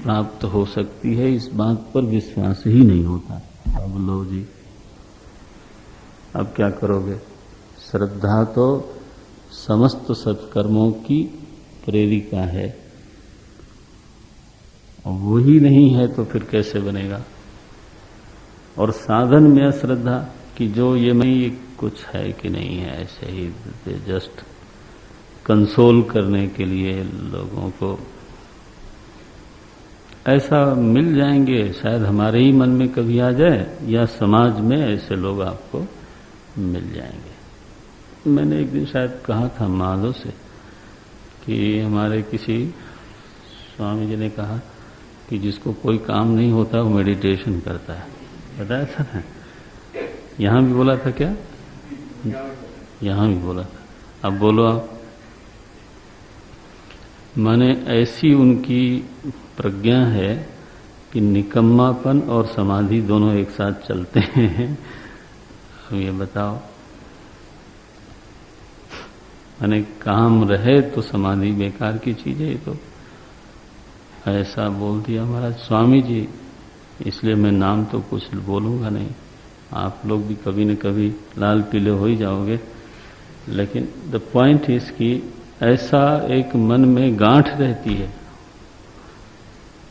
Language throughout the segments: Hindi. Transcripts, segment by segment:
प्राप्त हो सकती है, इस बात पर विश्वास ही नहीं होता। अब लो जी, अब क्या करोगे? श्रद्धा तो समस्त सत्कर्मों की प्रेरिका है, और वो ही नहीं है तो फिर कैसे बनेगा? और साधन में अश्रद्धा कि जो ये नहीं कुछ है कि नहीं है, ऐसे ही जस्ट कंसोल करने के लिए लोगों को ऐसा मिल जाएंगे, शायद हमारे ही मन में कभी आ जाए या समाज में ऐसे लोग आपको मिल जाएंगे। मैंने एक दिन शायद कहा था माधव से कि हमारे किसी स्वामी जी ने कहा कि जिसको कोई काम नहीं होता वो मेडिटेशन करता है। बताया था ना? यहाँ भी बोला था क्या? यहाँ भी बोला था। अब बोलो आप। माने ऐसी उनकी प्रज्ञा है कि निकम्मापन और समाधि दोनों एक साथ चलते हैं। अब ये बताओ, माने काम रहे तो समाधि बेकार की चीज है। तो ऐसा बोल दिया महाराज स्वामी जी, इसलिए मैं नाम तो कुछ बोलूंगा नहीं। आप लोग भी कभी न कभी लाल पीले हो ही जाओगे, लेकिन द पॉइंट इज कि ऐसा एक मन में गांठ रहती है,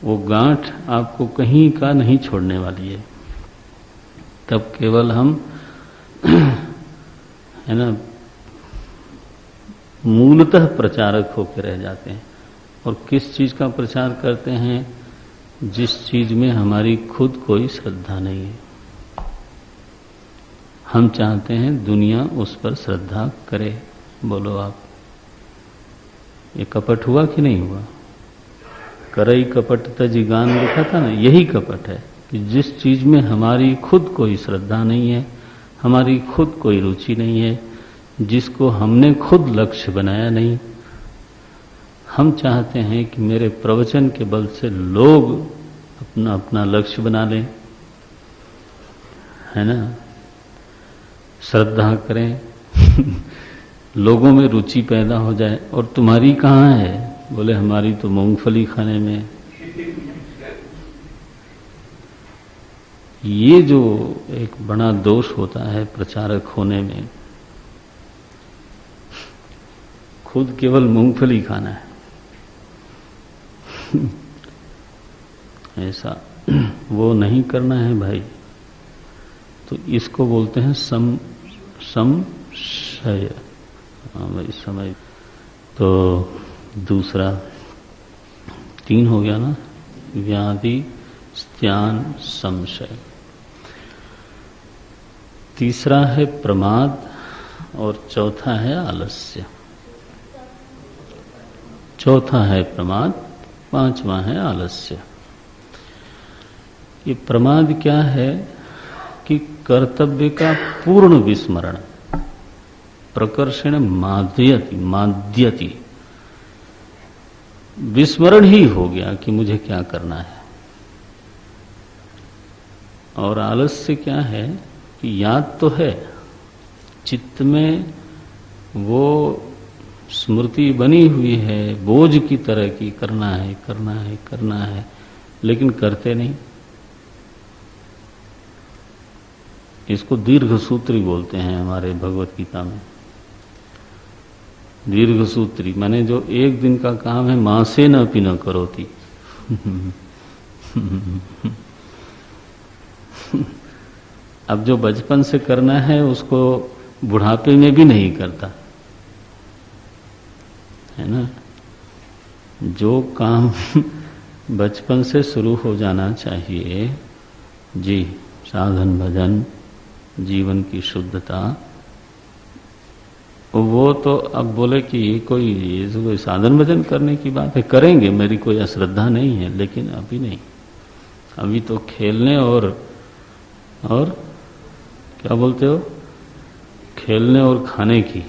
वो गांठ आपको कहीं का नहीं छोड़ने वाली है। तब केवल हम है ना मूलतः प्रचारक होकर रह जाते हैं। और किस चीज का प्रचार करते हैं? जिस चीज में हमारी खुद कोई श्रद्धा नहीं है। हम चाहते हैं दुनिया उस पर श्रद्धा करे। बोलो आप, ये कपट हुआ कि नहीं हुआ? करई कपट तजी गान लिखा था ना, यही कपट है कि जिस चीज में हमारी खुद कोई श्रद्धा नहीं है, हमारी खुद कोई रुचि नहीं है, जिसको हमने खुद लक्ष्य बनाया नहीं, हम चाहते हैं कि मेरे प्रवचन के बल से लोग अपना अपना लक्ष्य बना लें, है ना, श्रद्धा करें, लोगों में रुचि पैदा हो जाए। और तुम्हारी कहाँ है? बोले हमारी तो मूंगफली खाने में। ये जो एक बड़ा दोष होता है प्रचारक होने में, खुद केवल मूंगफली खाना है, ऐसा वो नहीं करना है भाई। तो इसको बोलते हैं संशय। हाँ भाई समय। तो दूसरा 3 हो गया ना, व्याधि, स्त्यान, संशय। तीसरा है प्रमाद और चौथा है आलस्य। चौथा है प्रमाद, पांचवा है आलस्य। ये प्रमाद क्या है कि कर्तव्य का पूर्ण विस्मरण, प्रकर्षण माद्यति, विस्मरण ही हो गया कि मुझे क्या करना है। और आलस्य क्या है कि याद तो है, चित्त में वो स्मृति बनी हुई है बोझ की तरह की, करना है करना है करना है, लेकिन करते नहीं। इसको दीर्घ सूत्री बोलते हैं हमारे भगवत गीता में। दीर्घ सूत्री माने जो एक दिन का काम है, मासे न अपि न करोति। अब जो बचपन से करना है उसको बुढ़ापे में भी नहीं करता, है ना। जो काम बचपन से शुरू हो जाना चाहिए जी, साधन भजन, जीवन की शुद्धता, वो तो अब बोले कि ये कोई साधन भजन करने की बात है, करेंगे, मेरी कोई अश्रद्धा नहीं है, लेकिन अभी नहीं। अभी तो खेलने और क्या बोलते हो, खेलने और खाने की,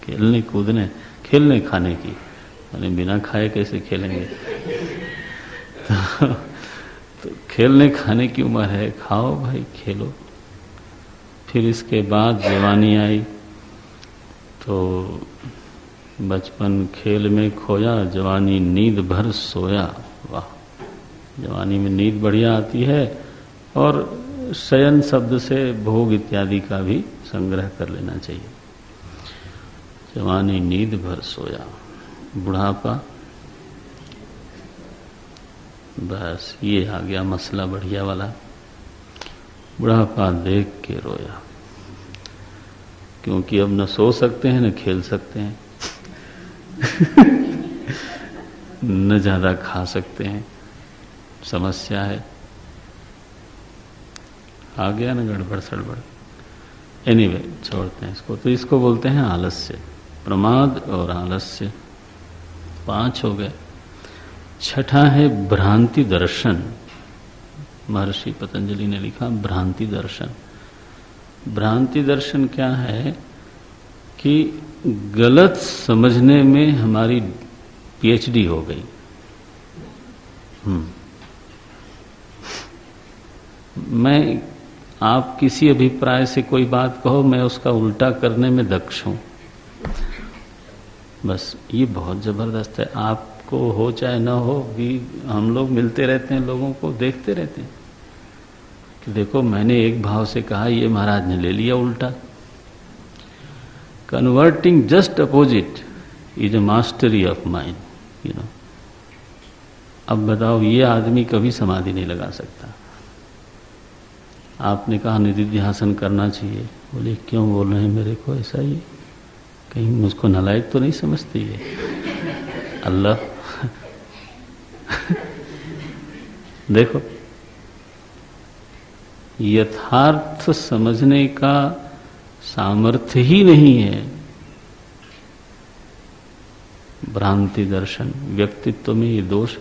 खेलने कूदने, खेलने खाने की, यानी बिना खाए कैसे खेलेंगे। तो खेलने खाने की उम्र है, खाओ भाई, खेलो। फिर इसके बाद जवानी आई तो बचपन खेल में खोया, जवानी नींद भर सोया। वाह, जवानी में नींद बढ़िया आती है। और शयन शब्द से भोग इत्यादि का भी संग्रह कर लेना चाहिए। जवानी नींद भर सोया, बुढ़ापा, बस ये आ गया मसला बढ़िया वाला। बुढ़ापा देख के रोया, क्योंकि अब न सो सकते हैं न खेल सकते हैं न ज्यादा खा सकते हैं, समस्या है। आ गया ना गड़बड़ सड़बड़। एनीवे, छोड़ते हैं इसको। तो इसको बोलते हैं आलस्य, प्रमाद और आलस्य। 5 हो गए। छठा है भ्रांति दर्शन। महर्षि पतंजलि ने लिखा भ्रांति दर्शन। भ्रांति दर्शन क्या है कि गलत समझने में हमारी पीएचडी हो गई। मैं, आप किसी अभिप्राय से कोई बात कहो, मैं उसका उल्टा करने में दक्ष हूं। बस ये बहुत जबरदस्त है। आपको हो चाहे ना हो, भी हम लोग मिलते रहते हैं, लोगों को देखते रहते हैं कि देखो मैंने एक भाव से कहा, ये महाराज ने ले लिया उल्टा। Converting just opposite is a mastery of mind, you know. अब बताओ, ये आदमी कभी समाधि नहीं लगा सकता। आपने कहा निधिध्यासन करना चाहिए, बोले क्यों बोल रहे हैं मेरे को ऐसा? ही कहीं मुझको नालायक तो नहीं समझती है? अल्लाह देखो, यथार्थ समझने का सामर्थ्य ही नहीं है। भ्रांति दर्शन, व्यक्तित्व में ये दोष।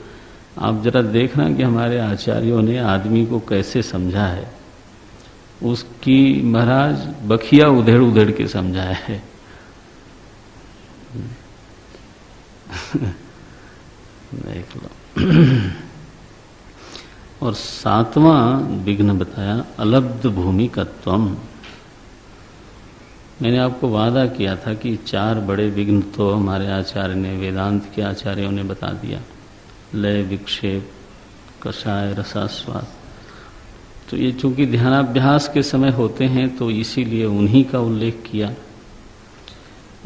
आप जरा देखना कि हमारे आचार्यों ने आदमी को कैसे समझा है। उसकी महाराज बखिया उधेड़ उधेड़ के समझाया है। देख लो। और 7वां विघ्न बताया अलब्ध भूमिकत्वम। मैंने आपको वादा किया था कि 4 बड़े विघ्न तो हमारे आचार्य ने, वेदांत के आचार्यों ने बता दिया। लय, विक्षेप, कषाय, रसास्वाद। तो ये चूंकि ध्यानाभ्यास के समय होते हैं तो इसीलिए उन्हीं का उल्लेख किया।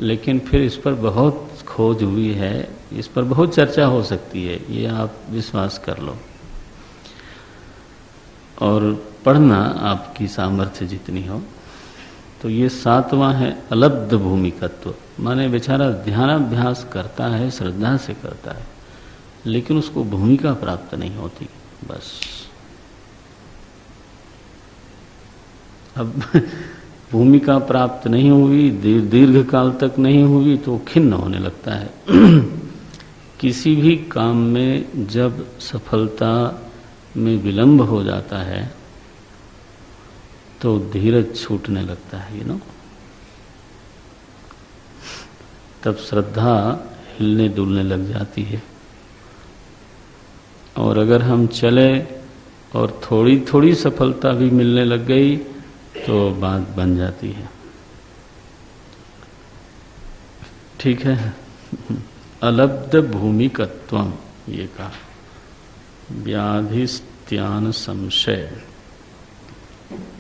लेकिन फिर इस पर बहुत खोज हुई है, इस पर बहुत चर्चा हो सकती है, ये आप विश्वास कर लो। और पढ़ना आपकी सामर्थ्य जितनी हो। तो ये 7वां है अलब्ध भूमिकत्व। माने बेचारा ध्यानाभ्यास करता है, श्रद्धा से करता है, लेकिन उसको भूमिका प्राप्त नहीं होती। बस अब भूमिका प्राप्त नहीं हुई, दीर्घ काल तक नहीं हुई तो खिन्न होने लगता है। किसी भी काम में जब सफलता में विलंब हो जाता है तो धीरज छूटने लगता है, यू नो। तब श्रद्धा हिलने डुलने लग जाती है। और अगर हम चले और थोड़ी थोड़ी सफलता भी मिलने लग गई तो बात बन जाती है। ठीक है। अलब्ध भूमिकत्वम ये कहा। व्याधिस्त्यान संशय,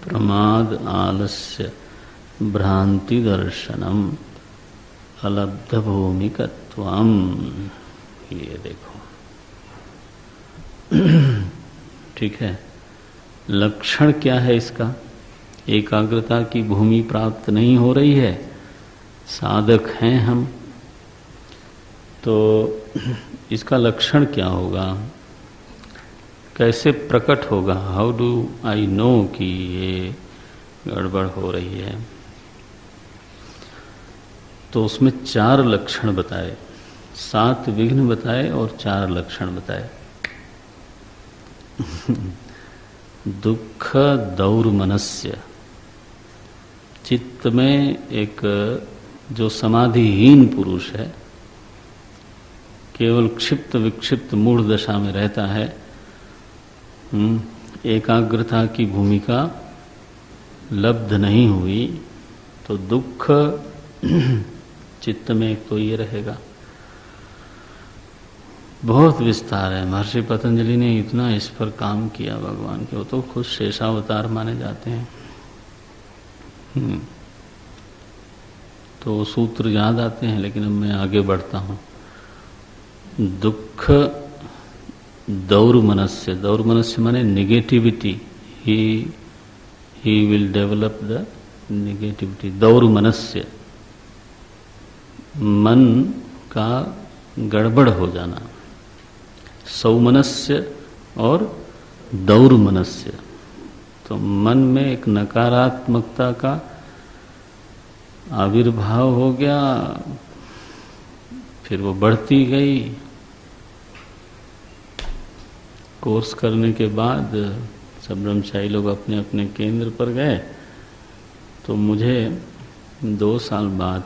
प्रमाद आलस्य, भ्रांति दर्शनम, अलब्ध भूमिकत्वम। ये देखो। ठीक है। लक्षण क्या है इसका? एकाग्रता की भूमि प्राप्त नहीं हो रही है, साधक हैं हम, तो इसका लक्षण क्या होगा, कैसे प्रकट होगा? हाउ डू आई नो कि ये गड़बड़ हो रही है? तो उसमें 4 लक्षण बताए, 7 विघ्न बताए और 4 लक्षण बताए। दुख दौर्मनस्य, चित्त में एक जो समाधिहीन पुरुष है, केवल क्षिप्त विक्षिप्त मूढ़ दशा में रहता है, एकाग्रता की भूमिका लब्ध नहीं हुई, तो दुख चित्त में एक तो ये रहेगा। बहुत विस्तार है। महर्षि पतंजलि ने इतना इस पर काम किया भगवान के, वो तो खुद शेषावतार माने जाते हैं। तो सूत्र याद आते हैं, लेकिन अब मैं आगे बढ़ता हूँ। दुख दौर्मनस्य, दौर्मनस्य माने negativity, he will develop the negativity. दौर्मनस्य मन का गड़बड़ हो जाना, सौमनस्य और दौर्मनस्य। तो मन में एक नकारात्मकता का आविर्भाव हो गया, फिर वो बढ़ती गई। कोर्स करने के बाद सब ब्रह्मचारी लोग अपने अपने केंद्र पर गए। तो मुझे 2 साल बाद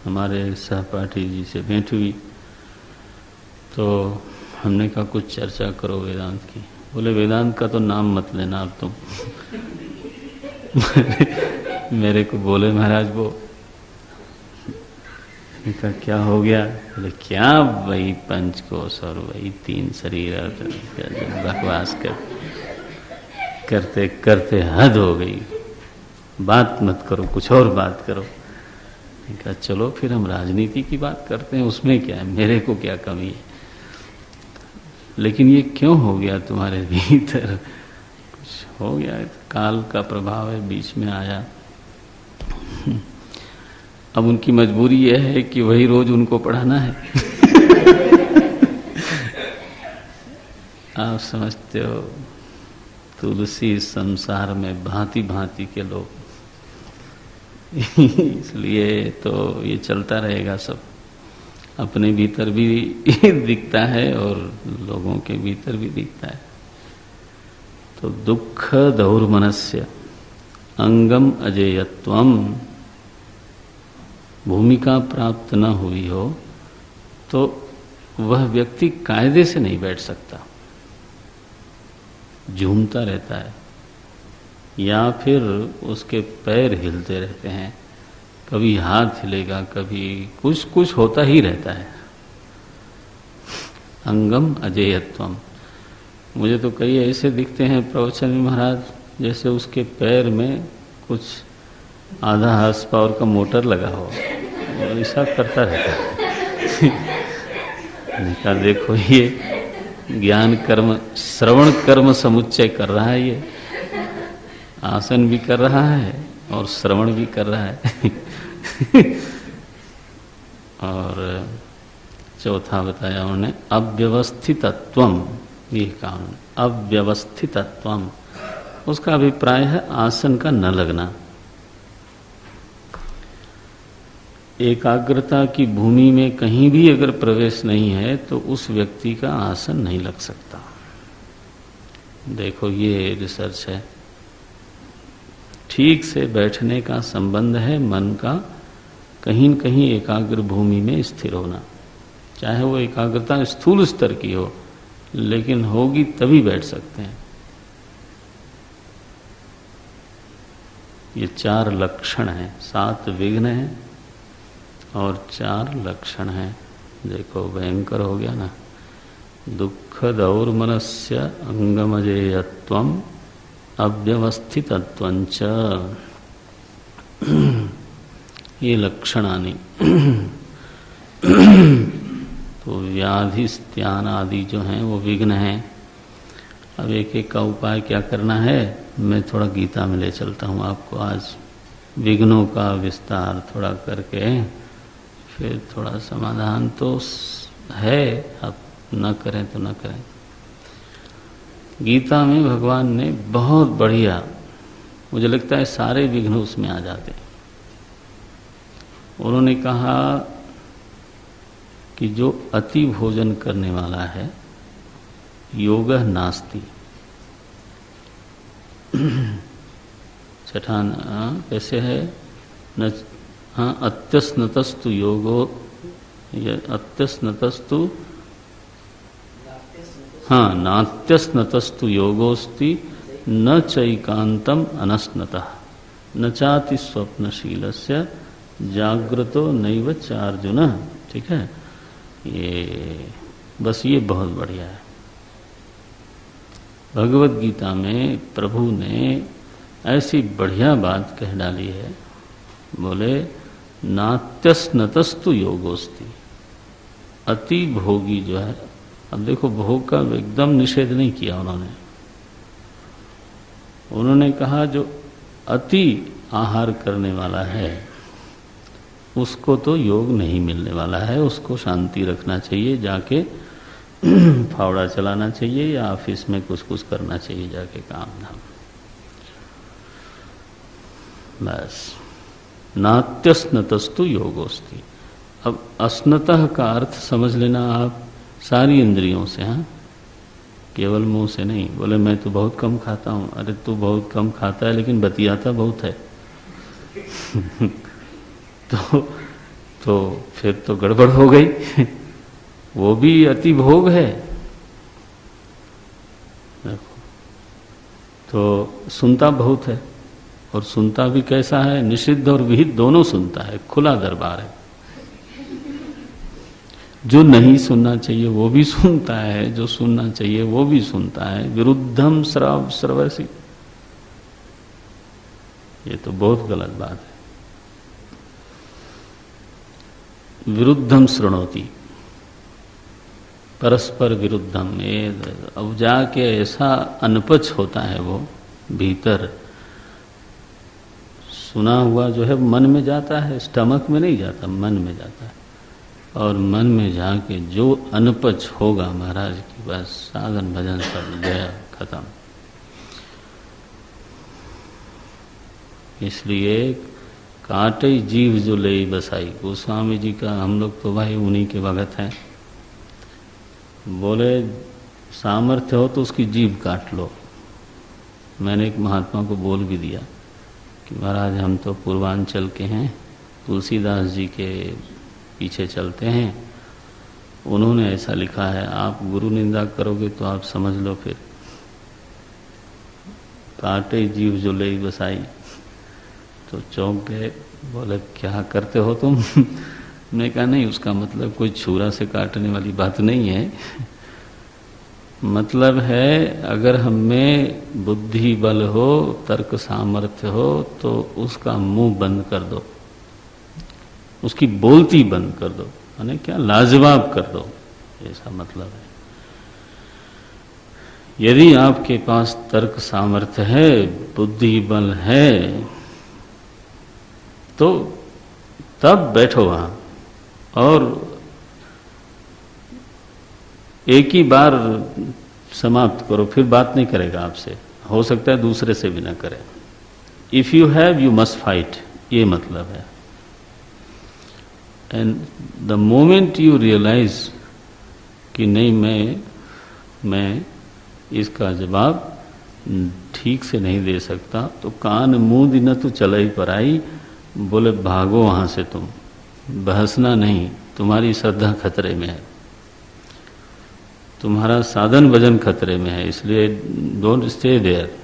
हमारे सहपाठी जी से भेंट हुई। तो हमने कहा कुछ चर्चा करो वेदांत की। बोले वेदांत का तो नाम मत लेना अब तुम। मेरे को बोले महाराज वो, कहा क्या हो गया? बोले क्या वही पंचकोश और वही 3 शरीर, बकवास करते करते हद हो गई, बात मत करो, कुछ और बात करो। कहा चलो फिर हम राजनीति की बात करते हैं, उसमें क्या है, मेरे को क्या कमी है। लेकिन ये क्यों हो गया तुम्हारे भीतर? कुछ हो गया, काल का प्रभाव है, बीच में आया। अब उनकी मजबूरी यह है कि वही रोज उनको पढ़ाना है। आप समझते हो, तुलसी संसार में भांति भांति के लोग। इसलिए तो ये चलता रहेगा सब। अपने भीतर भी दिखता है और लोगों के भीतर भी दिखता है। तो दुख दौर्मनस्य अंगम अजेयत्वम, भूमिका प्राप्त न हुई हो तो वह व्यक्ति कायदे से नहीं बैठ सकता, झूमता रहता है, या फिर उसके पैर हिलते रहते हैं, कभी हाथ हिलेगा, कभी कुछ कुछ होता ही रहता है। अंगम अजेयत्वम। मुझे तो कई ऐसे दिखते हैं प्रवचन में महाराज, जैसे उसके पैर में कुछ आधा हाथ पावर का मोटर लगा हो और ऐसा करता रहता है। कहा देखो ये ज्ञान कर्म, श्रवण कर्म समुच्चय कर रहा है, ये आसन भी कर रहा है और श्रवण भी कर रहा है। और चौथा बताया उन्होंने अव्यवस्थितत्वम, ये कहा उन्होंने अव्यवस्थितत्वम। उसका अभिप्राय है आसन का न लगना। एकाग्रता की भूमि में कहीं भी अगर प्रवेश नहीं है तो उस व्यक्ति का आसन नहीं लग सकता। देखो ये रिसर्च है। ठीक से बैठने का संबंध है मन का कहीं न कहीं एकाग्र भूमि में स्थिर होना। चाहे वो एकाग्रता स्थूल स्तर की हो, लेकिन होगी तभी बैठ सकते हैं। ये 4 लक्षण हैं, 7 विघ्न हैं और 4 लक्षण हैं। देखो भयंकर हो गया ना। दुख दौर्मनस्य अंगमजेयत्वम अव्यवस्थितत्वंच, ये लक्षणानि। तो व्याधि स्त्यान आदि जो हैं वो विघ्न हैं। अब एक एक का उपाय क्या करना है, मैं थोड़ा गीता में ले चलता हूँ आपको आज। विघ्नों का विस्तार थोड़ा करके फिर थोड़ा समाधान तो है, अब न करें तो न करें। गीता में भगवान ने बहुत बढ़िया, मुझे लगता है सारे विघ्न उसमें आ जाते। उन्होंने कहा कि जो अति भोजन करने वाला है योगः नास्ति। छठान कैसे है न, हाँ अत्यस्नतस्तु योगो, अत्यस्नतस्तु, हाँ नात्यस्नतस्तु योगोस्ति न चैकांतम अनस्नतः न चाति स्वप्नशीलस्य जागृतो नैव च अर्जुन। ठीक है, ये बस ये बहुत बढ़िया है। भगवत गीता में प्रभु ने ऐसी बढ़िया बात कह डाली है, बोले नात्यस्नतस्तु योगोस्ति। अति भोगी जो है, अब देखो भोग का एकदम निषेध नहीं किया उन्होंने कहा जो अति आहार करने वाला है उसको तो योग नहीं मिलने वाला है, उसको शांति रखना चाहिए, जाके फावड़ा चलाना चाहिए या ऑफिस में कुछ कुछ करना चाहिए जाके काम धाम। बस नात्यस्नतस्तु योगोस्ति। अब अस्नतः का अर्थ समझ लेना आप सारी इंद्रियों से, हाँ, केवल मुंह से नहीं। बोले मैं तो बहुत कम खाता हूं, अरे तू बहुत कम खाता है लेकिन बतियाता बहुत है तो फिर तो गड़बड़ हो गई वो भी अति भोग है। देखो, तो सुनता बहुत है, और सुनता भी कैसा है, निषिद्ध और विहित दोनों सुनता है, खुला दरबार है। जो नहीं सुनना चाहिए वो भी सुनता है, जो सुनना चाहिए वो भी सुनता है। विरुद्धम श्रवसी, ये तो बहुत गलत बात है। विरुद्धम शृणोति, परस्पर विरुद्धम। अब जाके ऐसा अनपच होता है वो भीतर, सुना हुआ जो है मन में जाता है, स्टमक में नहीं जाता, मन में जाता है। और मन में जाके जो अनपच होगा महाराज की, बस साधन भजन सब गया, खत्म। इसलिए काटे जीव जो ले बसाई, गोस्वामी जी का हम लोग तो भाई उन्हीं के भगत हैं। बोले सामर्थ्य हो तो उसकी जीभ काट लो। मैंने एक महात्मा को बोल भी दिया कि महाराज हम तो पूर्वांचल के हैं, तुलसीदास जी के पीछे चलते हैं, उन्होंने ऐसा लिखा है, आप गुरु निंदा करोगे तो आप समझ लो फिर। काटे जीव जो ले बसाई, तो चौंक गए, बोले क्या करते हो तुम मैंने कहा नहीं, उसका मतलब कोई छुरा से काटने वाली बात नहीं है। मतलब है अगर हम में बुद्धि बल हो, तर्क सामर्थ्य हो, तो उसका मुंह बंद कर दो, उसकी बोलती बंद कर दो, यानी क्या लाजवाब कर दो, ऐसा मतलब है। यदि आपके पास तर्क सामर्थ्य है, बुद्धि बल है, तो तब बैठो वहां और एक ही बार समाप्त करो, फिर बात नहीं करेगा आपसे, हो सकता है दूसरे से भी ना करे। If you have you must fight, ये मतलब है। And the moment you realise कि नहीं मैं इसका जवाब ठीक से नहीं दे सकता, तो कान मुंह दिन तो चलाई पर आई, बोले भागो वहां से, तुम बहसना नहीं, तुम्हारी श्रद्धा खतरे में है, तुम्हारा साधन भजन खतरे में है, इसलिए डोंट स्टे देयर।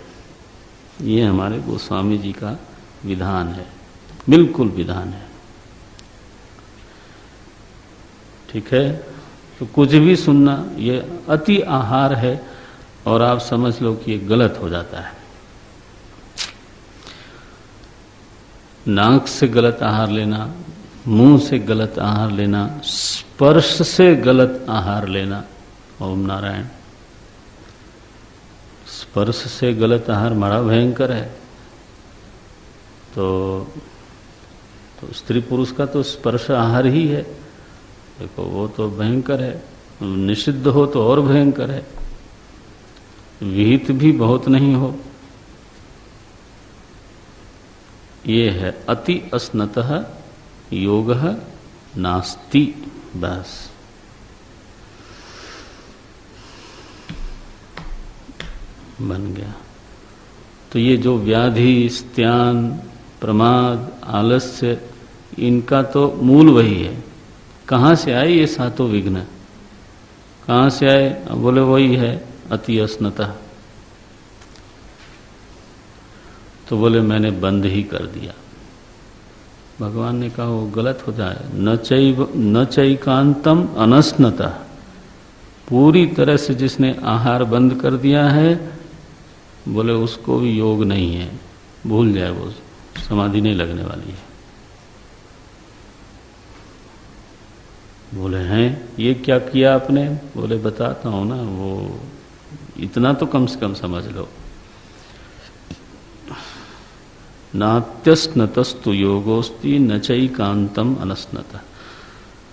ये हमारे गोस्वामी जी का विधान है, बिल्कुल विधान है। ठीक है, तो कुछ भी सुनना ये अति आहार है, और आप समझ लो कि ये गलत हो जाता है। नाक से गलत आहार लेना, मुंह से गलत आहार लेना, स्पर्श से गलत आहार लेना, ओम नारायण, स्पर्श से गलत आहार बड़ा भयंकर है। तो स्त्री पुरुष का तो स्पर्श आहार ही है, देखो वो तो भयंकर है। निषिद्ध हो तो और भयंकर है, विहित भी बहुत नहीं हो। ये है अति अस्नतः योगः नास्ति, बस। बन गया। तो ये जो व्याधि, स्त्यान, प्रमाद, आलस्य, इनका तो मूल वही है। कहाँ से आए ये सातों विघ्न, कहाँ से आए? बोले वही है अति अस्नतः। तो बोले मैंने बंद ही कर दिया। भगवान ने कहा वो गलत हो जाए। न चैकांतम अनस्नता, पूरी तरह से जिसने आहार बंद कर दिया है, बोले उसको भी योग नहीं है, भूल जाए, वो समाधि नहीं लगने वाली है। बोले हैं ये क्या किया आपने? बोले बताता हूं ना, वो इतना तो कम से कम समझ लो। नात्यस्नतस्तु योगोस्ति न चैकांतम अनस्नता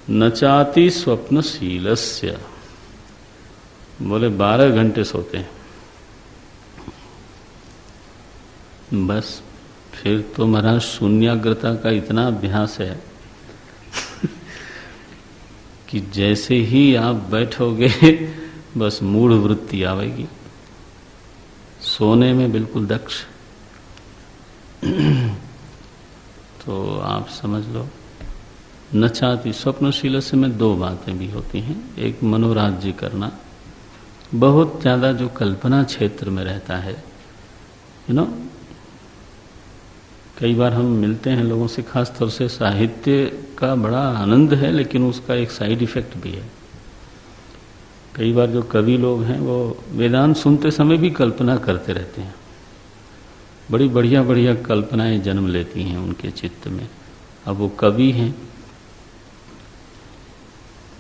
न चाति स्वप्नशीलस्य। बोले 12 घंटे सोते हैं, बस फिर तो महाराज शून्याग्रता का इतना अभ्यास है कि जैसे ही आप बैठोगे बस मूढ़ वृत्ति आवेगी, सोने में बिल्कुल दक्ष। तो आप समझ लो, न चाहती स्वप्नशील से में 2 बातें भी होती हैं। एक मनोराज्य करना, बहुत ज्यादा जो कल्पना क्षेत्र में रहता है, यू नो, कई बार हम मिलते हैं लोगों से, खास तौर से साहित्य का बड़ा आनंद है, लेकिन उसका एक साइड इफेक्ट भी है। कई बार जो कवि लोग हैं वो वेदांत सुनते समय भी कल्पना करते रहते हैं, बड़ी बढ़िया बढ़िया कल्पनाएं जन्म लेती हैं उनके चित्त में। अब वो कवि हैं,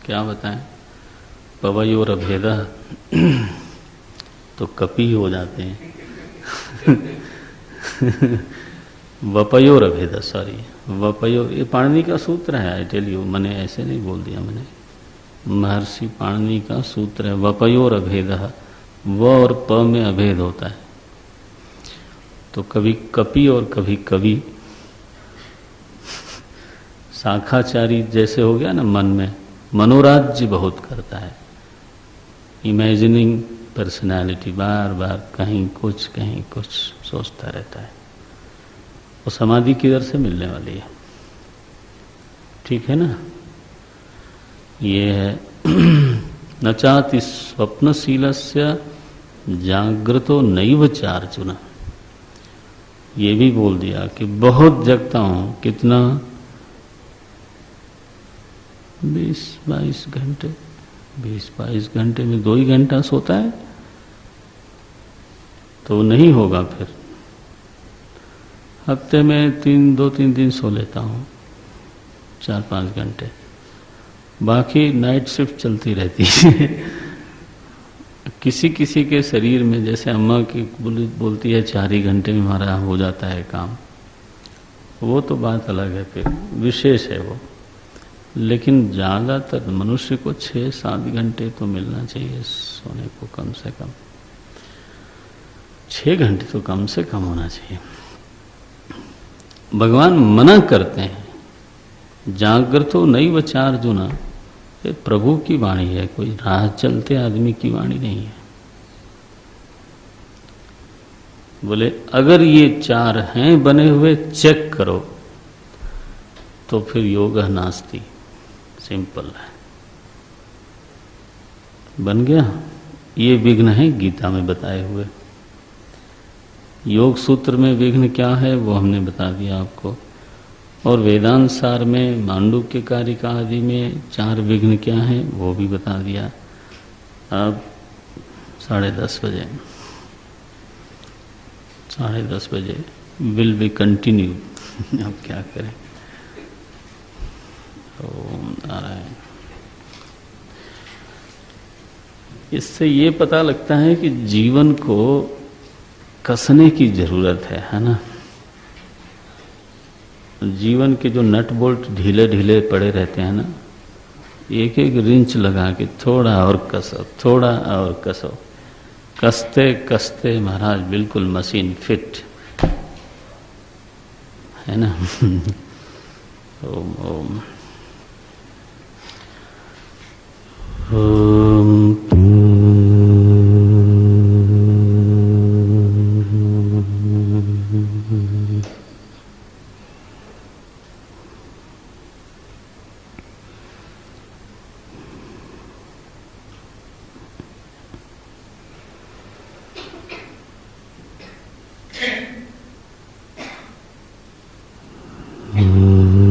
क्या बताएं, पवयोर अभेदा तो कपि हो जाते हैं वपयोर अभेद, सॉरी वपयोर, ये पाणिनि का सूत्र है, आई टेल यू, मैंने ऐसे नहीं बोल दिया, मैंने महर्षि पाणिनि का सूत्र है, वपयोर अभेद, व और प में अभेद होता है। तो कभी कपि और कभी कवि, शाखाचारी जैसे हो गया ना, मन में मनोराज्य बहुत करता है, इमेजिनिंग पर्सनालिटी, बार बार कहीं कुछ सोचता रहता है। वो समाधि किधर से मिलने वाली है? ठीक है ना? ये है न चाति स्वप्नशीलस्य जागृतो नैव चार्जुन। ये भी बोल दिया कि बहुत जगता हूं, कितना 20-22 घंटे, 20-22 घंटे में 2 ही घंटा सोता है, तो नहीं होगा। फिर हफ्ते में 2-3 दिन सो लेता हूँ 4-5 घंटे, बाकी नाइट शिफ्ट चलती रहती है किसी किसी के शरीर में, जैसे अम्मा की बोलती है 4 ही घंटे में हमारा हो जाता है काम, वो तो बात अलग है, फिर विशेष है वो। लेकिन ज़्यादातर मनुष्य को 6-7 घंटे तो मिलना चाहिए सोने को, कम से कम 6 घंटे तो कम से कम होना चाहिए। भगवान मना करते हैं, जागृतो नैव चार्जुना, ये प्रभु की वाणी है, कोई राह चलते आदमी की वाणी नहीं है। बोले अगर ये 4 हैं बने हुए, चेक करो, तो फिर योग नास्ति, सिंपल है, बन गया। ये विघ्न है गीता में बताए हुए। योग सूत्र में विघ्न क्या है वो हमने बता दिया आपको, और वेदांत सार में मांडुक्य कारिका आदि में 4 विघ्न क्या हैं वो भी बता दिया। अब 10:30 बजे, 10:30 बजे विल बी कंटिन्यू। अब क्या करें? ओम नारायण। इससे ये पता लगता है कि जीवन को कसने की जरूरत है ना। जीवन के जो नट बोल्ट ढीले ढीले पड़े रहते हैं ना, एक एक रिंच लगा के थोड़ा और कसो, थोड़ा और कसो, कसते कसते महाराज बिल्कुल मशीन फिट है ना। ओम ओम ओम। Mm-hmm.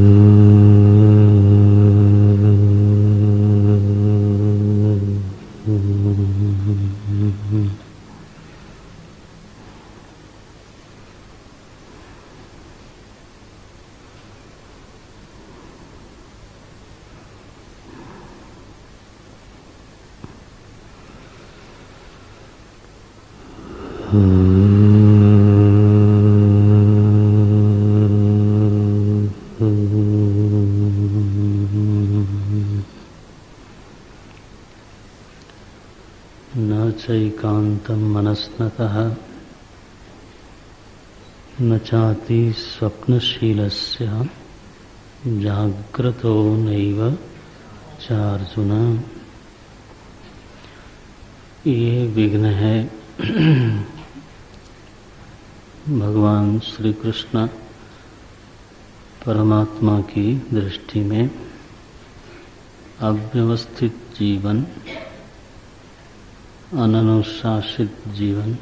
न चैकान्तं मनस्नतः न चाति स्वप्नशीलस्य जाग्रतो नैव चार्जुन। ये विघ्न है भगवान श्री कृष्ण परमात्मा की दृष्टि में अव्यवस्थित जीवन, अननुशासित जीवन,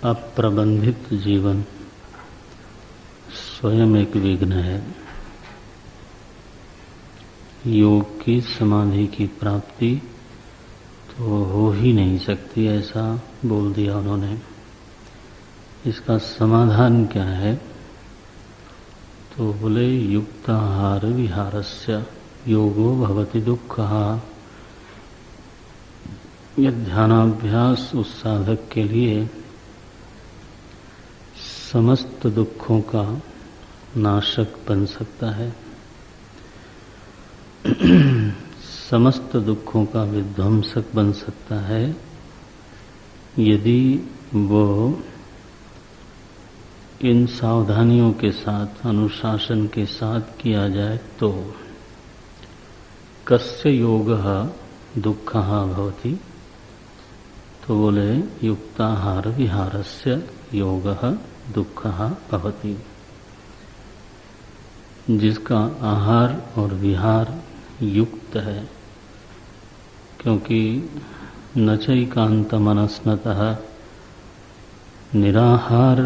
अप्रबंधित जीवन स्वयं एक विघ्न है। योग की समाधि की प्राप्ति तो हो ही नहीं सकती, ऐसा बोल दिया उन्होंने। इसका समाधान क्या है? तो बोले युक्ताहार विहारस्य योगो भवति दुःखः। यह ध्यानाभ्यास उस साधक के लिए समस्त दुखों का नाशक बन सकता है, समस्त दुखों का विध्वंसक बन सकता है, यदि वो इन सावधानियों के साथ, अनुशासन के साथ किया जाए तो। कस्य योगः दुःखः भवति, तो बोले युक्ताहार विहारस्य योगः दुःखः भवति। जिसका आहार और विहार युक्त है, क्योंकि न चैकान्त मनस्नतः, निराहार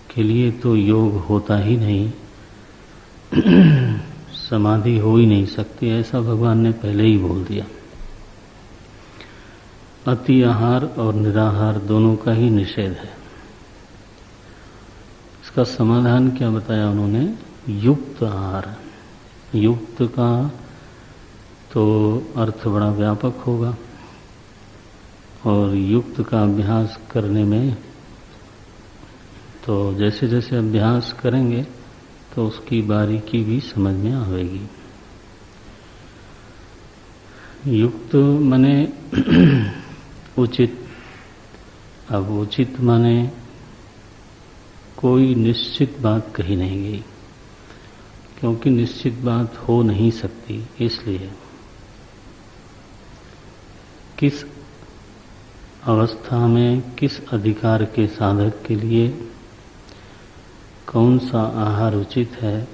के लिए तो योग होता ही नहीं, समाधि हो ही नहीं सकती, ऐसा भगवान ने पहले ही बोल दिया। अति आहार और निराहार दोनों का ही निषेध है। इसका समाधान क्या बताया उन्होंने? युक्त आहार। युक्त का तो अर्थ बड़ा व्यापक होगा, और युक्त का अभ्यास करने में तो जैसे जैसे अभ्यास करेंगे तो उसकी बारीकी भी समझ में आएगी। युक्त माने उचित। अब उचित माने कोई निश्चित बात कही नहीं गई, क्योंकि निश्चित बात हो नहीं सकती। इसलिए किस अवस्था में, किस अधिकार के साधक के लिए कौन सा आहार उचित है,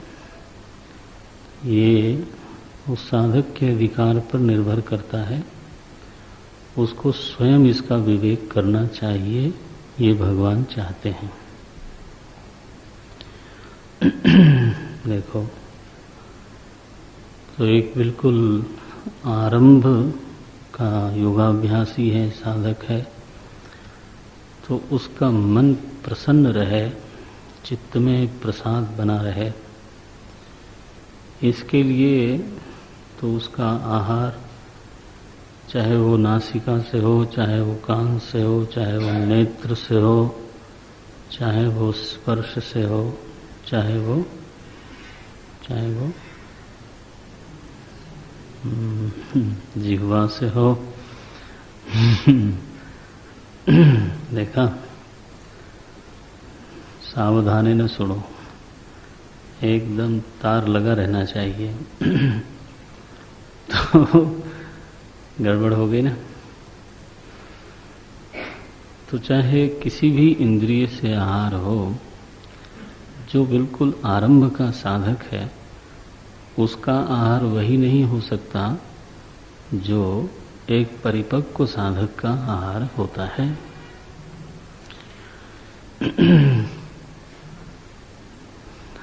ये उस साधक के अधिकार पर निर्भर करता है। उसको स्वयं इसका विवेक करना चाहिए, ये भगवान चाहते हैं। देखो, तो एक बिल्कुल आरंभ का योगाभ्यासी है, साधक है, तो उसका मन प्रसन्न रहे, चित्त में प्रसाद बना रहे, इसके लिए तो उसका आहार, चाहे वो नासिका से हो, चाहे वो कान से हो, चाहे वो नेत्र से हो, चाहे वो स्पर्श से हो, चाहे वो जिह्वा से हो। देखा, सावधानी न सुनो, एकदम तार लगा रहना चाहिए। तो गड़बड़ हो गई ना। तो चाहे किसी भी इंद्रिय से आहार हो, जो बिल्कुल आरंभ का साधक है, उसका आहार वही नहीं हो सकता जो एक परिपक्व साधक का आहार होता है।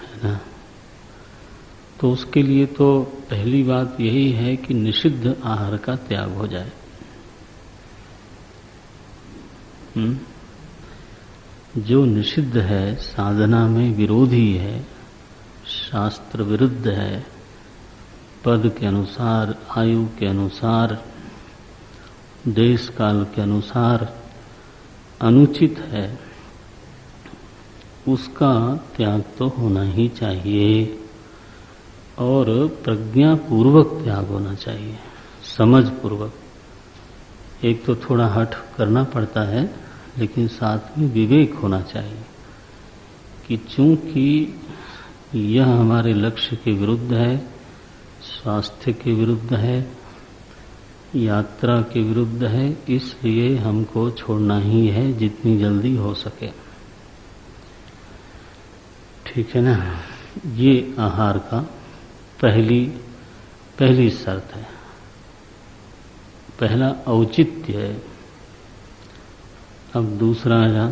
है ना? तो उसके लिए तो पहली बात यही है कि निषिद्ध आहार का त्याग हो जाए। जो निषिद्ध है, साधना में विरोधी है, शास्त्र विरुद्ध है, पद के अनुसार, आयु के अनुसार, देश काल के अनुसार अनुचित है, उसका त्याग तो होना ही चाहिए और प्रज्ञापूर्वक त्याग होना चाहिए, समझ पूर्वक। एक तो थोड़ा हठ करना पड़ता है, लेकिन साथ में विवेक होना चाहिए कि चूंकि यह हमारे लक्ष्य के विरुद्ध है, स्वास्थ्य के विरुद्ध है, यात्रा के विरुद्ध है, इसलिए हमको छोड़ना ही है जितनी जल्दी हो सके। ठीक है ना। ये आहार का पहली शर्त है, पहला औचित्य है। अब दूसरा है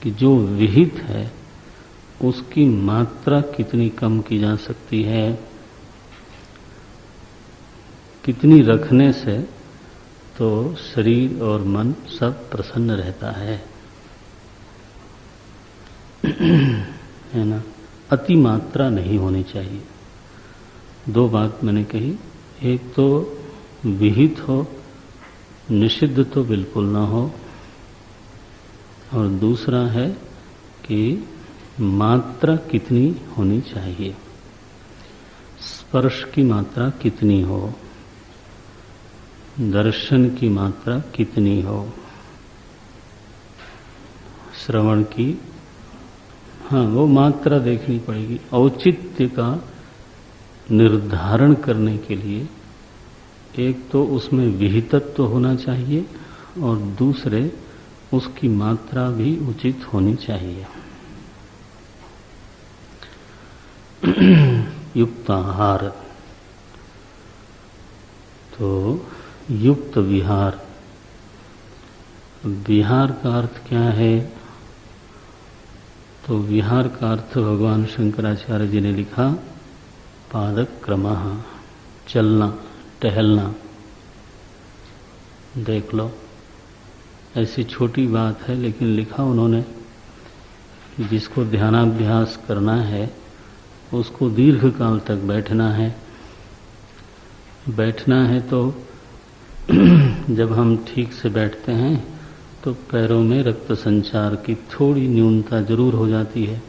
कि जो विहित है उसकी मात्रा कितनी कम की जा सकती है, कितनी रखने से तो शरीर और मन सब प्रसन्न रहता है ना। अति मात्रा नहीं होनी चाहिए। दो बात मैंने कही, एक तो विहित हो, निषिद्ध तो बिल्कुल ना हो, और दूसरा है कि मात्रा कितनी होनी चाहिए, स्पर्श की मात्रा कितनी हो, दर्शन की मात्रा कितनी हो, श्रवण की, हाँ वो मात्रा देखनी पड़ेगी। औचित्य का निर्धारण करने के लिए एक तो उसमें विहितत्व होना चाहिए और दूसरे उसकी मात्रा भी उचित होनी चाहिए। युक्त आहार, तो युक्त विहार। विहार का अर्थ क्या है? तो विहार का अर्थ भगवान शंकराचार्य जी ने लिखा, पादक क्रमः, चलना, टहलना। देख लो, ऐसी छोटी बात है लेकिन लिखा उन्होंने कि जिसको ध्यानाभ्यास करना है उसको दीर्घ काल तक बैठना है। बैठना है तो जब हम ठीक से बैठते हैं तो पैरों में रक्त संचार की थोड़ी न्यूनता जरूर हो जाती है,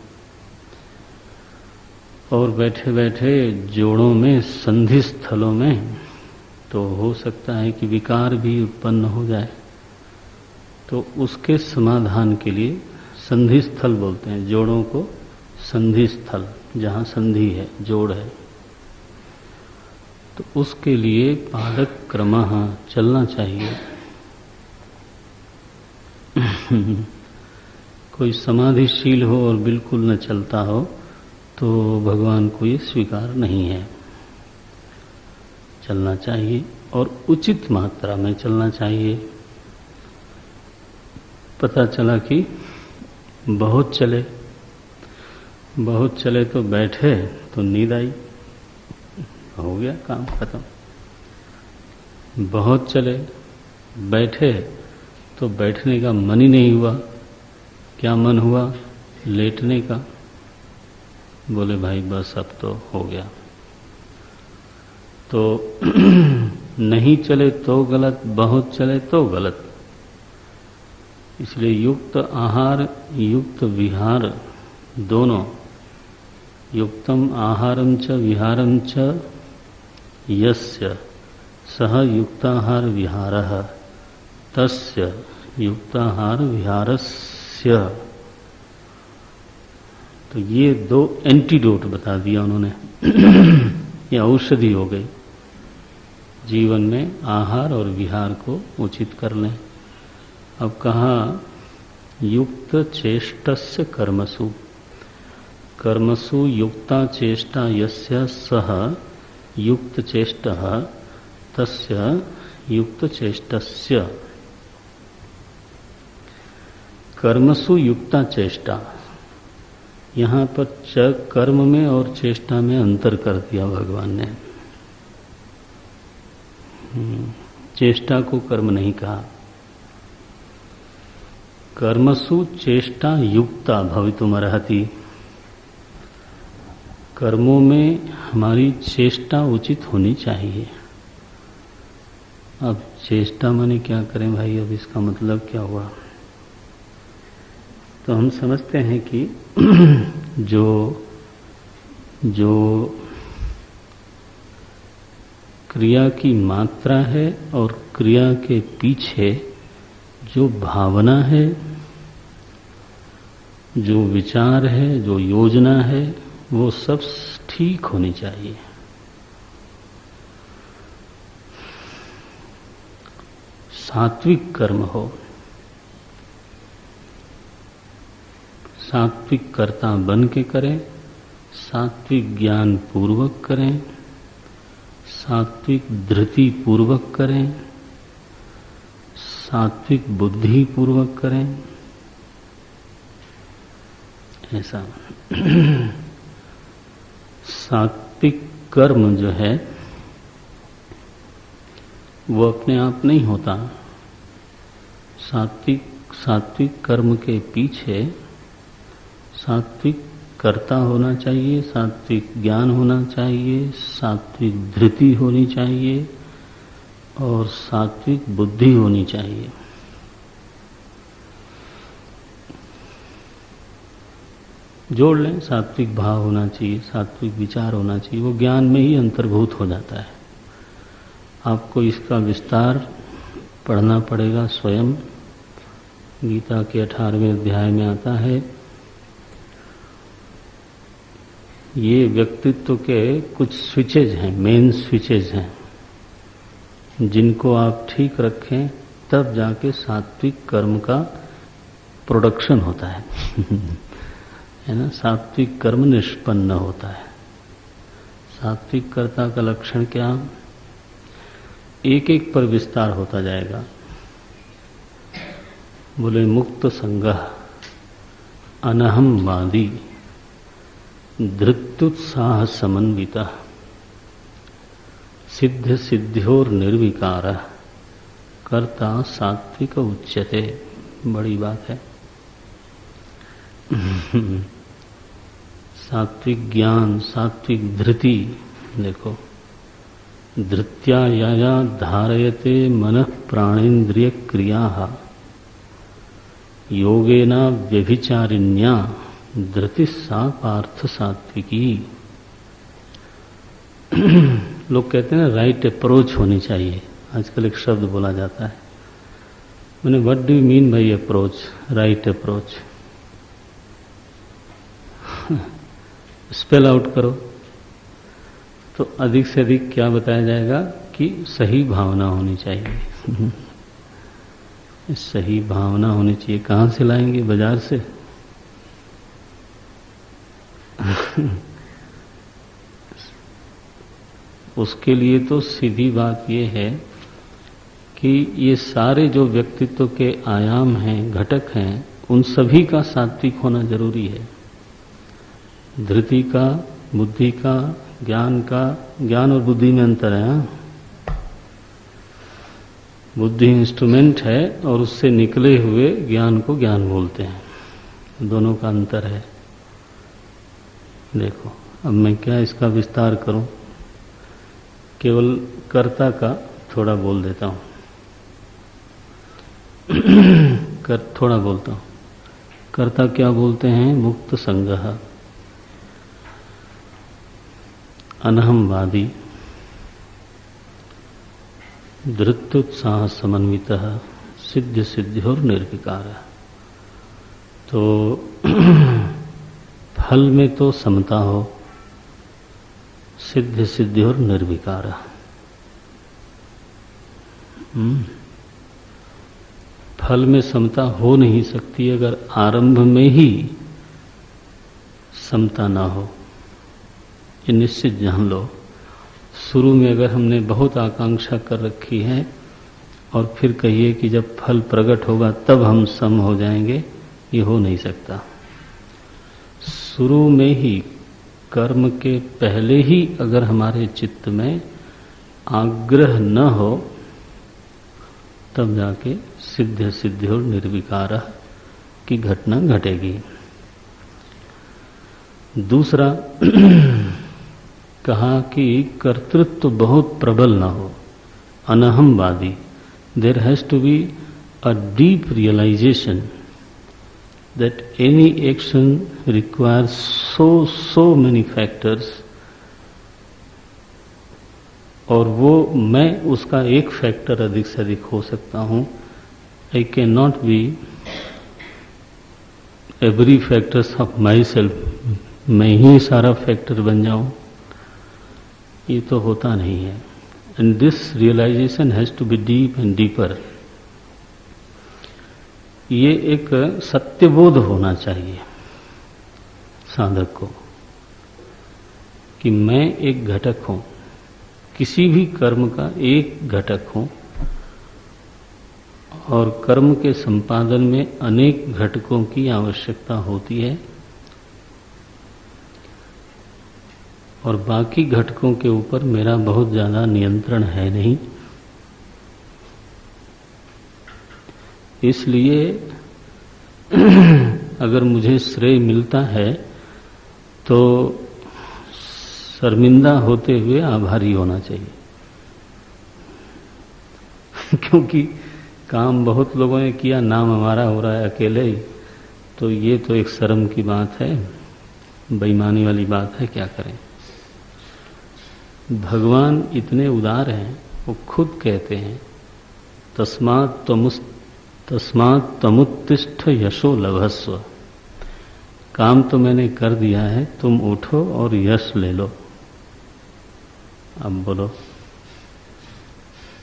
और बैठे बैठे जोड़ों में, संधि स्थलों में तो हो सकता है कि विकार भी उत्पन्न हो जाए। तो उसके समाधान के लिए संधि स्थल बोलते हैं, जोड़ों को संधि स्थल, जहाँ संधि है, जोड़ है। तो उसके लिए पादक क्रमः, चलना चाहिए। कोई समाधिशील हो और बिल्कुल न चलता हो तो भगवान को ये स्वीकार नहीं है। चलना चाहिए और उचित मात्रा में चलना चाहिए। पता चला कि बहुत चले तो बैठे तो नींद आई, हो गया काम खत्म। बहुत चले, बैठे तो बैठने का मन ही नहीं हुआ। क्या मन हुआ? लेटने का। बोले भाई बस अब तो हो गया। तो नहीं चले तो गलत, बहुत चले तो गलत। इसलिए युक्त आहार, युक्त विहार दोनों, युक्तम आहारम च विहारम च यस्य सह युक्ताहार विहारः तस्य युक्ताहार विहारस्य। तो ये दो एंटीडोट बता दिया उन्होंने। ये औषधि हो गई जीवन में आहार और विहार को उचित कर लें। अब कहा युक्त चेष्टस्य कर्मसु, कर्मसु युक्ता चेष्टा यस्य सह युक्त चेष्टः तस्य युक्त चेष्टस्य। कर्मसु युक्ता चेष्टा, यहां पर कर्म में और चेष्टा में अंतर कर दिया भगवान ने। चेष्टा को कर्म नहीं कहा। कर्मसु चेष्टा युक्ता भवितुमर्हति। कर्मों में हमारी चेष्टा उचित होनी चाहिए। अब चेष्टा माने क्या करें भाई, अब इसका मतलब क्या हुआ? तो हम समझते हैं कि जो क्रिया की मात्रा है और क्रिया के पीछे जो भावना है, जो विचार है, जो योजना है, वो सब ठीक होनी चाहिए। सात्विक कर्म हो, सात्विक कर्ता बन के करें, सात्विक ज्ञान पूर्वक करें, सात्विक धृति पूर्वक करें, सात्विक बुद्धि पूर्वक करें, ऐसा। सात्विक कर्म जो है वो अपने आप नहीं होता। सात्विक कर्म के पीछे सात्विक कर्ता होना चाहिए, सात्विक ज्ञान होना चाहिए, सात्विक धृति होनी चाहिए और सात्विक बुद्धि होनी चाहिए। जोड़ लें, सात्विक भाव होना चाहिए, सात्विक विचार होना चाहिए, वो ज्ञान में ही अंतर्भूत हो जाता है। आपको इसका विस्तार पढ़ना पड़ेगा स्वयं। गीता के 18वें अध्याय में आता है। ये व्यक्तित्व के कुछ स्विचेज हैं, मेन स्विचेज हैं, जिनको आप ठीक रखें तब जाके सात्विक कर्म का प्रोडक्शन होता है है ना। सात्विक कर्म निष्पन्न होता है। सात्विक कर्ता का लक्षण क्या? एक एक पर विस्तार होता जाएगा। बोले मुक्त संगः, अनहमवादी, धृत्युत्साह समन्वितः, सिद्ध सिद्ध्योर निर्विकारः, कर्ता सात्विक उच्यते। बड़ी बात है। सात्विक ज्ञान, सात्विक धृति। देखो, धृत्या या धारयते मनः प्राणेन्द्रिय क्रियाः, योगेना व्यभिचारिण्या धृति सा पार्थ सात्विकी। लोग कहते हैं राइट अप्रोच होनी चाहिए। आजकल एक शब्द बोला जाता है, मैंने what do you mean by approach? Right approach spell out करो तो अधिक से अधिक क्या बताया जाएगा कि सही भावना होनी चाहिए। सही भावना होनी चाहिए। कहाँ से लाएंगे? बाजार से? उसके लिए तो सीधी बात यह है कि ये सारे जो व्यक्तित्व के आयाम हैं, घटक हैं, उन सभी का सात्विक होना जरूरी है। धृति का, बुद्धि का, ज्ञान का। ज्ञान और बुद्धि में अंतर है। हाँ? बुद्धि इंस्ट्रूमेंट है और उससे निकले हुए ज्ञान को ज्ञान बोलते हैं। दोनों का अंतर है। देखो, अब मैं क्या इसका विस्तार करूं, केवल कर्ता का थोड़ा बोल देता हूं। थोड़ा बोलता हूं। कर्ता क्या बोलते हैं? मुक्त संगः, अनहमवादी, धृत्युत्साह समन्वितः, सिद्ध सिद्ध्योर निर्विकारः। तो फल में तो समता हो, सिद्ध सिद्ध्योर निर्विकारः। फल में समता हो नहीं सकती अगर आरंभ में ही समता ना हो। ये निश्चित जान लो। शुरू में अगर हमने बहुत आकांक्षा कर रखी है और फिर कहिए कि जब फल प्रकट होगा तब हम सम हो जाएंगे, ये हो नहीं सकता। शुरू में ही, कर्म के पहले ही अगर हमारे चित्त में आग्रह न हो, तब जाके सिद्ध सिद्धि और निर्विकार की घटना घटेगी। दूसरा कहा कि कर्तृत्व बहुत प्रबल ना हो, अनहमवादी। There has to be a deep realisation that any action requires so many factors, और वो मैं उसका एक फैक्टर अधिक से अधिक हो सकता हूं। I cannot be every factors of myself, मैं ही सारा फैक्टर बन जाऊं, ये तो होता नहीं है। And this realization has to be deep and deeper. ये एक सत्यबोध होना चाहिए साधक को कि मैं एक घटक हूं, किसी भी कर्म का एक घटक हूं, और कर्म के संपादन में अनेक घटकों की आवश्यकता होती है, और बाकी घटकों के ऊपर मेरा बहुत ज्यादा नियंत्रण है नहीं। इसलिए अगर मुझे श्रेय मिलता है तो शर्मिंदा होते हुए आभारी होना चाहिए क्योंकि काम बहुत लोगों ने किया, नाम हमारा हो रहा है अकेले ही, तो ये तो एक शर्म की बात है, बेईमानी वाली बात है, क्या करें। भगवान इतने उदार हैं, वो खुद कहते हैं तस्मात् तमुत्तिष्ठ यशो लभस्व। काम तो मैंने कर दिया है, तुम उठो और यश ले लो। अब बोलो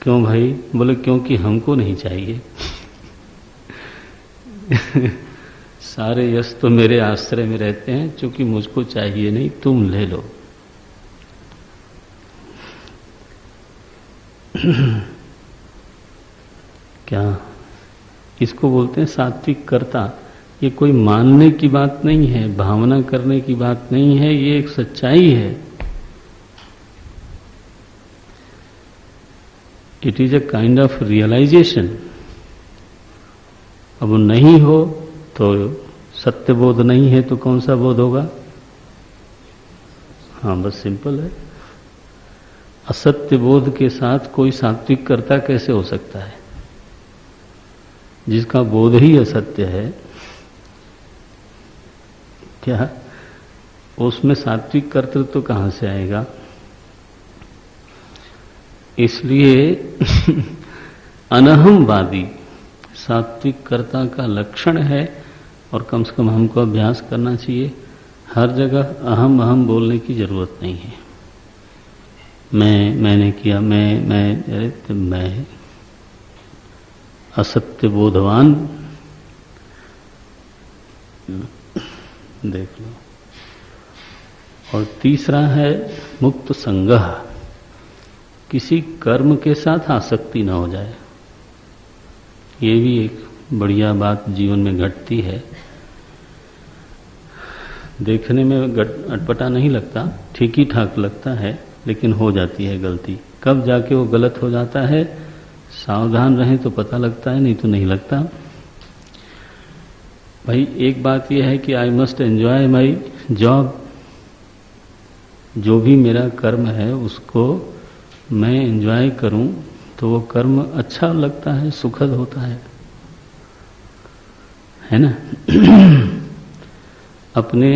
क्यों भाई? बोले क्योंकि हमको नहीं चाहिए सारे यश तो मेरे आश्रय में रहते हैं, क्योंकि मुझको चाहिए नहीं, तुम ले लो। क्या इसको बोलते हैं सात्विक कर्ता। ये कोई मानने की बात नहीं है, भावना करने की बात नहीं है, ये एक सच्चाई है। It is a kind of realisation. अब वो नहीं हो तो सत्य बोध नहीं है, तो कौन सा बोध होगा? हाँ, बस सिंपल है। असत्य बोध के साथ कोई सात्विक कर्ता कैसे हो सकता है? जिसका बोध ही असत्य है, क्या उसमें सात्विक कर्तृत्व तो कहां से आएगा? इसलिए अनहमवादी सात्विक कर्ता का लक्षण है, और कम से कम हमको अभ्यास करना चाहिए। हर जगह अहम अहम बोलने की जरूरत नहीं है। मैंने किया, मैं असत्य बोधवान, देख लो। और तीसरा है मुक्त संगह, किसी कर्म के साथ आसक्ति न हो जाए। ये भी एक बढ़िया बात जीवन में घटती है। देखने में अटपटा नहीं लगता, ठीक ही ठाक लगता है, लेकिन हो जाती है गलती। कब जाके वो गलत हो जाता है, सावधान रहें तो पता लगता है, नहीं तो नहीं लगता। भाई एक बात यह है कि I must enjoy my job. जो भी मेरा कर्म है उसको मैं एंजॉय करूं तो वो कर्म अच्छा लगता है, सुखद होता है ना। अपने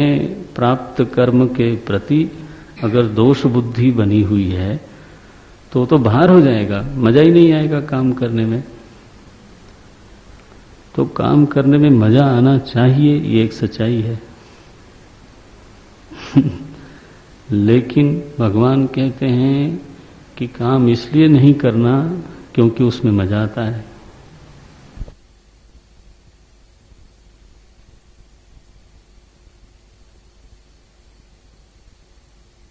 प्राप्त कर्म के प्रति अगर दोष बुद्धि बनी हुई है तो बाहर हो जाएगा, मजा ही नहीं आएगा काम करने में। तो काम करने में मजा आना चाहिए, ये एक सच्चाई है लेकिन भगवान कहते हैं कि काम इसलिए नहीं करना क्योंकि उसमें मजा आता है।